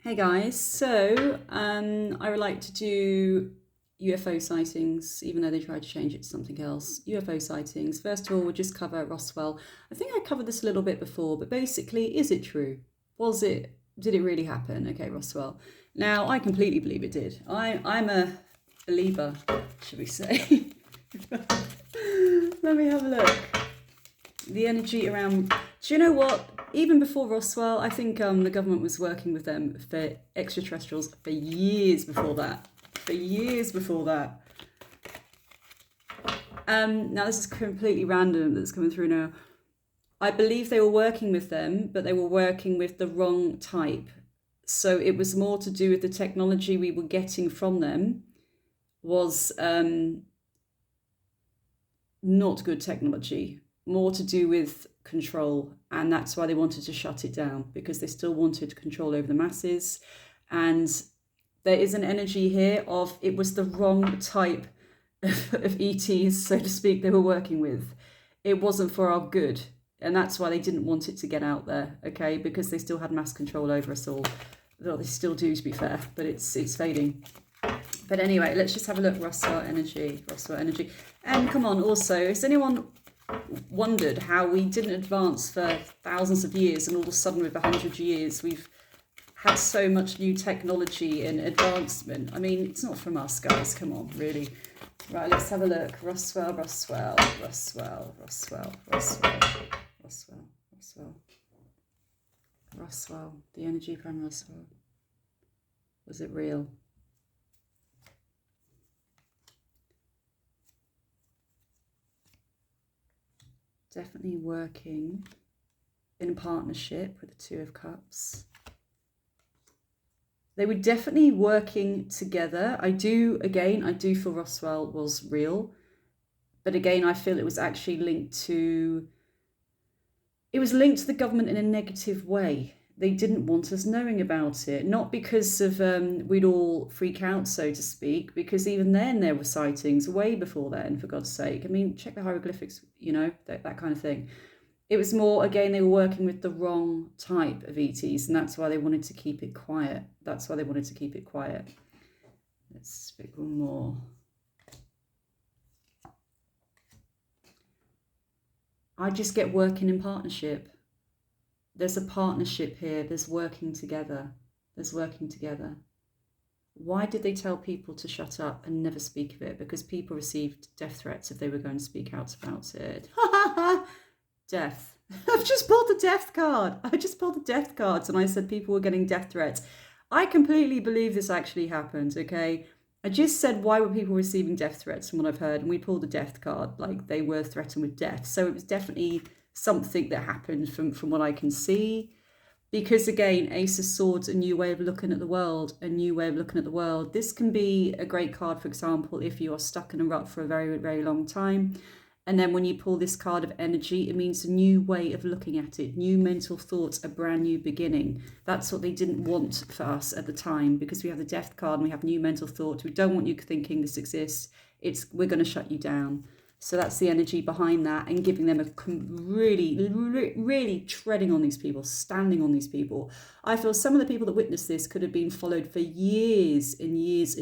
Hey guys, so I would like to do UFO sightings, even though they tried to change it to something else. UFO sightings. First of all, we'll just cover Roswell. I think I covered this a little bit before, but basically, is it true? Did it really happen? Okay, Roswell. Now, I completely believe it did. I'm a believer, should we say. Let me have a look. The energy around, do you know what? Even before Roswell, I think the government was working with them for extraterrestrials for years before that. Now this is completely random that's coming through now. I believe they were working with them, but they were working with the wrong type. So it was more to do with the technology we were getting from them was not good technology, more to do with control, and that's why they wanted to shut it down, because they still wanted control over the masses. And there is an energy here of it was the wrong type of ETs, so to speak, they were working with. It wasn't for our good, and that's why they didn't want it to get out there, okay, because they still had mass control over us all. Well, they still do, to be fair, but it's fading. But anyway, let's just have a look. Roswell energy. And come on, also, has anyone wondered how we didn't advance for thousands of years, and all of a sudden with 100 years we've had so much new technology and advancement? I mean, it's not from us, guys, come on, really. Right, let's have a look. Roswell, the energy from Roswell. Was it real? Definitely working in partnership with the Two of Cups. They were definitely working together. I do feel Roswell was real. But again, I feel it was actually linked to the government in a negative way. They didn't want us knowing about it, not because of we'd all freak out, so to speak, because even then there were sightings way before then, for God's sake. I mean, check the hieroglyphics, you know, that kind of thing. It was more, again, they were working with the wrong type of ETs, and that's why they wanted to keep it quiet. Let's pick one more. I just get working in partnership. There's a partnership here. There's working together. Why did they tell people to shut up and never speak of it? Because people received death threats if they were going to speak out about it. Death. I've just pulled the death card. And I said people were getting death threats. I completely believe this actually happened, okay? I just said, why were people receiving death threats from what I've heard? And we pulled the death card, like they were threatened with death. So it was definitely something that happened from what I can see. Because again, Ace of Swords, a new way of looking at the world, This can be a great card, for example, if you are stuck in a rut for a very, very long time. And then when you pull this card of energy, it means a new way of looking at it, new mental thoughts, a brand new beginning. That's what they didn't want for us at the time, because we have the death card and we have new mental thoughts. We don't want you thinking this exists. We're going to shut you down. So that's the energy behind that, and giving them a really treading on these people, standing on these people. I feel some of the people that witnessed this could have been followed for years and years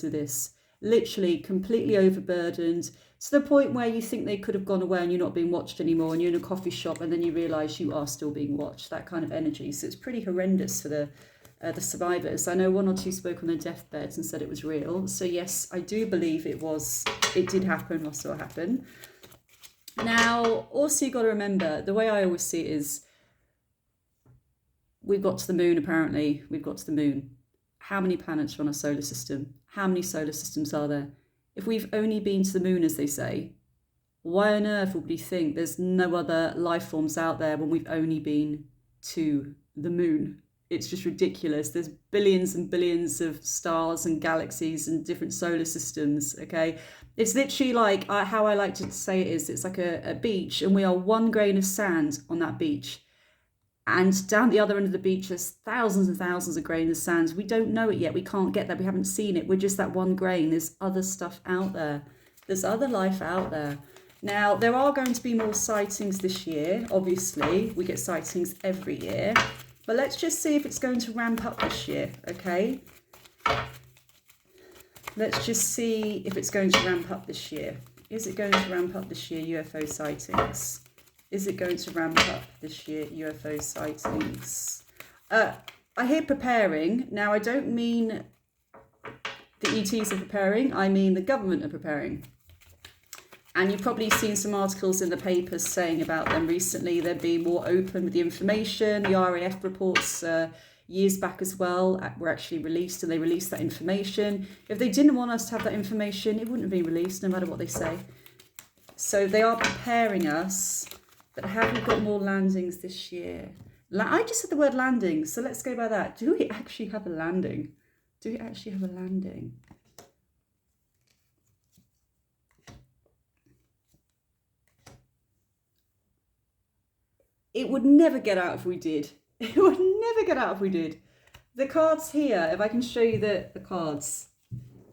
with this. Literally completely overburdened, to the point where you think they could have gone away and you're not being watched anymore, and you're in a coffee shop and then you realise you are still being watched, that kind of energy. So it's pretty horrendous for the survivors. I know one or two spoke on their deathbeds and said it was real. So yes, I do believe it did happen or saw happen. Now, also you got to remember, the way I always see it is, we've got to the moon, apparently. How many planets are on a solar system? How many solar systems are there? If we've only been to the moon, as they say, why on earth would we think there's no other life forms out there when we've only been to the moon? It's just ridiculous. There's billions and billions of stars and galaxies and different solar systems, okay? It's literally like, how I like to say it is, it's like a beach, and we are one grain of sand on that beach. And down the other end of the beach, there's thousands and thousands of grains of sand. We don't know it yet. We can't get there. We haven't seen it. We're just that one grain. There's other stuff out there. There's other life out there. Now, there are going to be more sightings this year. Obviously, we get sightings every year. But let's just see if it's going to ramp up this year, okay? Let's just see if it's going to ramp up this year. Is it going to ramp up this year, UFO sightings? Is it going to ramp up this year, UFO sightings? I hear preparing. Now, I don't mean the ETs are preparing. I mean the government are preparing. And you've probably seen some articles in the papers saying about them recently. They're being more open with the information. The RAF reports years back as well were actually released, and they released that information. If they didn't want us to have that information, it wouldn't have been released, no matter what they say. So they are preparing us. But have we got more landings this year? I just said the word landing, so let's go by that. Do we actually have a landing? Do we actually have a landing? It would never get out if we did. It would never get out if we did. The cards here, if I can show you the cards.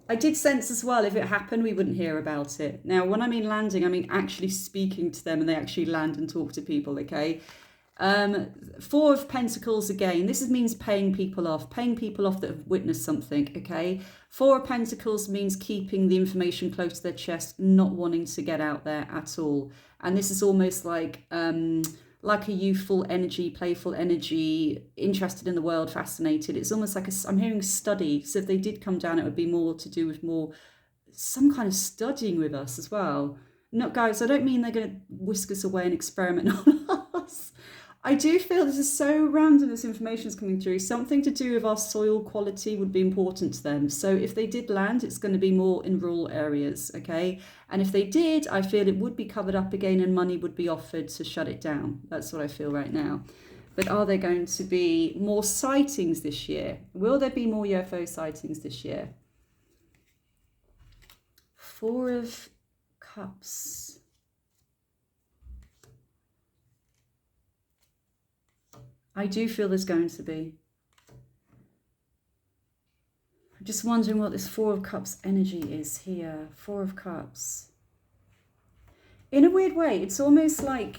I did sense as well, if it happened, we wouldn't hear about it. Now, when I mean landing, I mean actually speaking to them and they actually land and talk to people, okay? Four of Pentacles again. This means paying people off that have witnessed something, okay? Four of Pentacles means keeping the information close to their chest, not wanting to get out there at all. And this is almost like a youthful energy, playful energy, interested in the world, fascinated. It's almost like I'm hearing study. So if they did come down, it would be more to do with some kind of studying with us as well. No, guys, I don't mean they're going to whisk us away and experiment on us. I do feel this is so random, this information is coming through. Something to do with our soil quality would be important to them. So if they did land, it's going to be more in rural areas, okay? And if they did, I feel it would be covered up again and money would be offered to shut it down. That's what I feel right now. But are there going to be more sightings this year? Will there be more UFO sightings this year? Four of Cups. I do feel there's going to be. I'm just wondering what this Four of Cups energy is here. Four of Cups. In a weird way, it's almost like,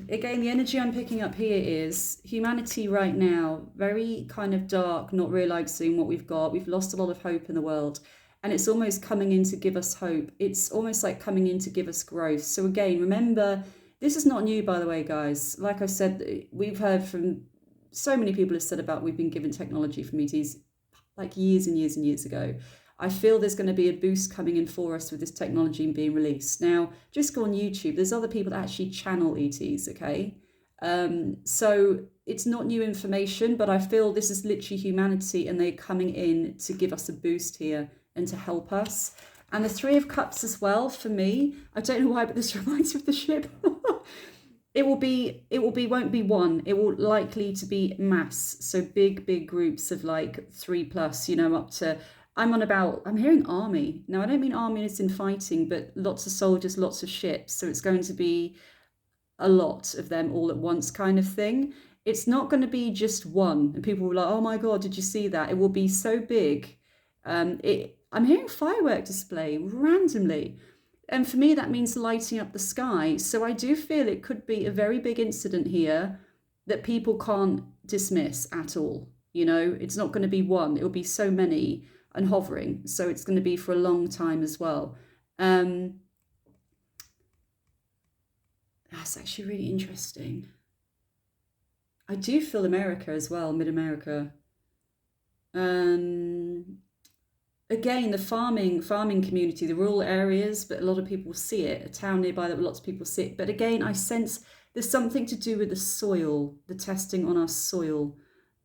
again, the energy I'm picking up here is humanity right now, very kind of dark, not realizing what we've got. We've lost a lot of hope in the world. And it's almost coming in to give us hope. It's almost like coming in to give us growth. So again, remember, this is not new, by the way, guys. Like I said, we've heard from so many people have said about we've been given technology from ETs like years and years and years ago. I feel there's going to be a boost coming in for us with this technology being released. Now, just go on YouTube. There's other people that actually channel ETs, okay? So it's not new information, but I feel this is literally humanity and they're coming in to give us a boost here and to help us. And the Three of Cups as well, for me, I don't know why, but this reminds me of the ship. It won't be one. It will likely to be mass. So big groups of like 3+, up to, I'm hearing army. Now, I don't mean army as in fighting, but lots of soldiers, lots of ships. So it's going to be a lot of them all at once kind of thing. It's not going to be just one. And people were like, oh my God, did you see that? It will be so big. I'm hearing firework display randomly. And for me, that means lighting up the sky. So I do feel it could be a very big incident here that people can't dismiss at all. It's not going to be one. It will be so many and hovering. So it's going to be for a long time as well. That's actually really interesting. I do feel America as well, mid-America. Again, the farming community, the rural areas, but a lot of people see it. A town nearby that lots of people see it. But again, I sense there's something to do with the soil, the testing on our soil.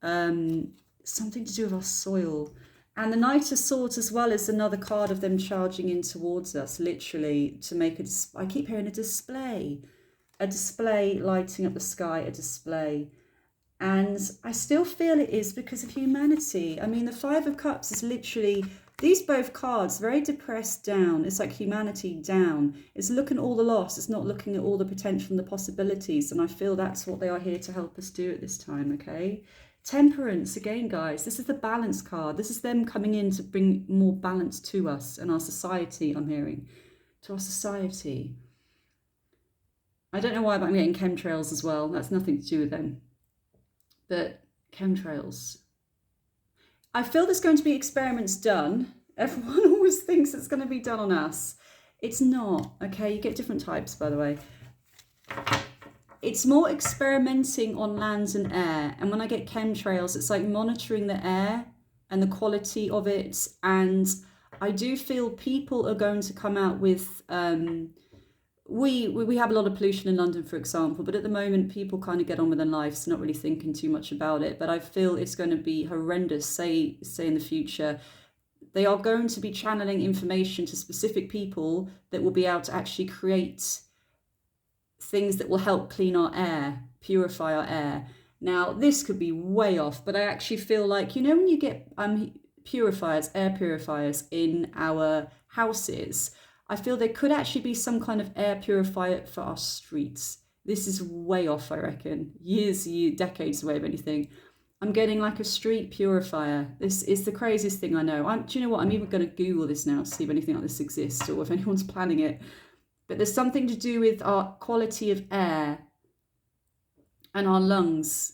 Something to do with our soil. And the Knight of Swords as well is another card of them charging in towards us, literally, to make I keep hearing a display. A display lighting up the sky, a display. And I still feel it is because of humanity. I mean, the Five of Cups is literally... These both cards, very depressed down. It's like humanity down. It's looking at all the loss. It's not looking at all the potential and the possibilities. And I feel that's what they are here to help us do at this time, okay? Temperance, again, guys. This is the balance card. This is them coming in to bring more balance to us and our society, I'm hearing. To our society. I don't know why, but I'm getting chemtrails as well. That's nothing to do with them. But Chemtrails. I feel there's going to be experiments done. Everyone always thinks it's going to be done on us. It's not, okay? You get different types, by the way. It's more experimenting on lands and air. And when I get chemtrails, it's like monitoring the air and the quality of it. And I do feel people are going to come out with... We have a lot of pollution in London, for example, but at the moment people kind of get on with their lives, not really thinking too much about it. But I feel it's going to be horrendous, say in the future. They are going to be channeling information to specific people that will be able to actually create things that will help clean our air, purify our air. Now, this could be way off, but I actually feel like, you know, when you get purifiers, air purifiers in our houses, I feel there could actually be some kind of air purifier for our streets. This is way off, I reckon. Years, decades away, if anything. I'm getting like a street purifier. This is the craziest thing I know. Do you know what? I'm even going to Google this now to see if anything like this exists or if anyone's planning it. But there's something to do with our quality of air and our lungs.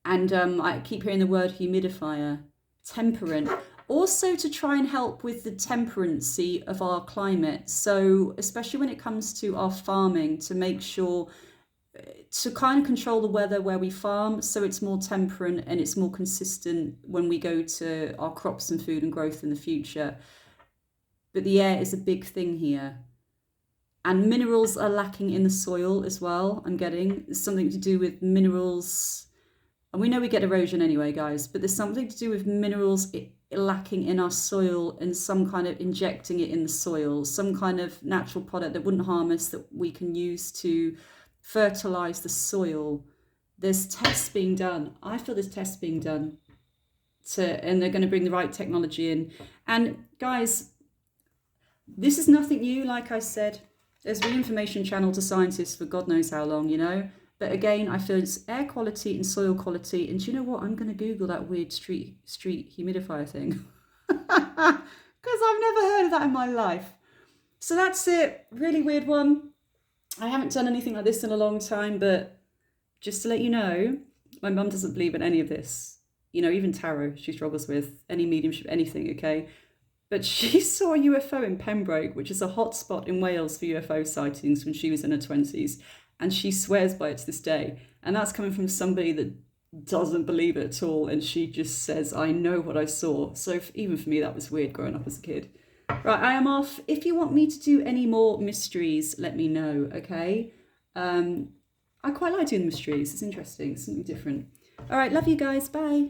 And I keep hearing the word humidifier, temperate. Also to try and help with the temperancy of our climate. So especially when it comes to our farming, to make sure, to kind of control the weather where we farm so it's more temperate and it's more consistent when we go to our crops and food and growth in the future. But the air is a big thing here. And minerals are lacking in the soil as well, I'm getting. It's something to do with minerals. And we know we get erosion anyway, guys, but there's something to do with minerals lacking in our soil and some kind of injecting it in the soil, some kind of natural product that wouldn't harm us that we can use to fertilize the soil. There's tests being done. I feel there's tests being done and they're going to bring the right technology in. And guys, this is nothing new. Like I said, there's been information channeled to scientists for God knows how long, you know. But again, I feel it's air quality and soil quality. And do you know what? I'm going to Google that weird street humidifier thing. Because I've never heard of that in my life. So that's it. Really weird one. I haven't done anything like this in a long time. But just to let you know, my mum doesn't believe in any of this. You know, even tarot she struggles with. Any mediumship, anything, okay? But she saw a UFO in Pembroke, which is a hotspot in Wales for UFO sightings when she was in her 20s. And she swears by it to this day. And that's coming from somebody that doesn't believe it at all. And she just says, I know what I saw. So even for me, that was weird growing up as a kid. Right, I am off. If you want me to do any more mysteries, let me know, okay? I quite like doing mysteries. It's interesting. It's something different. All right, love you guys. Bye.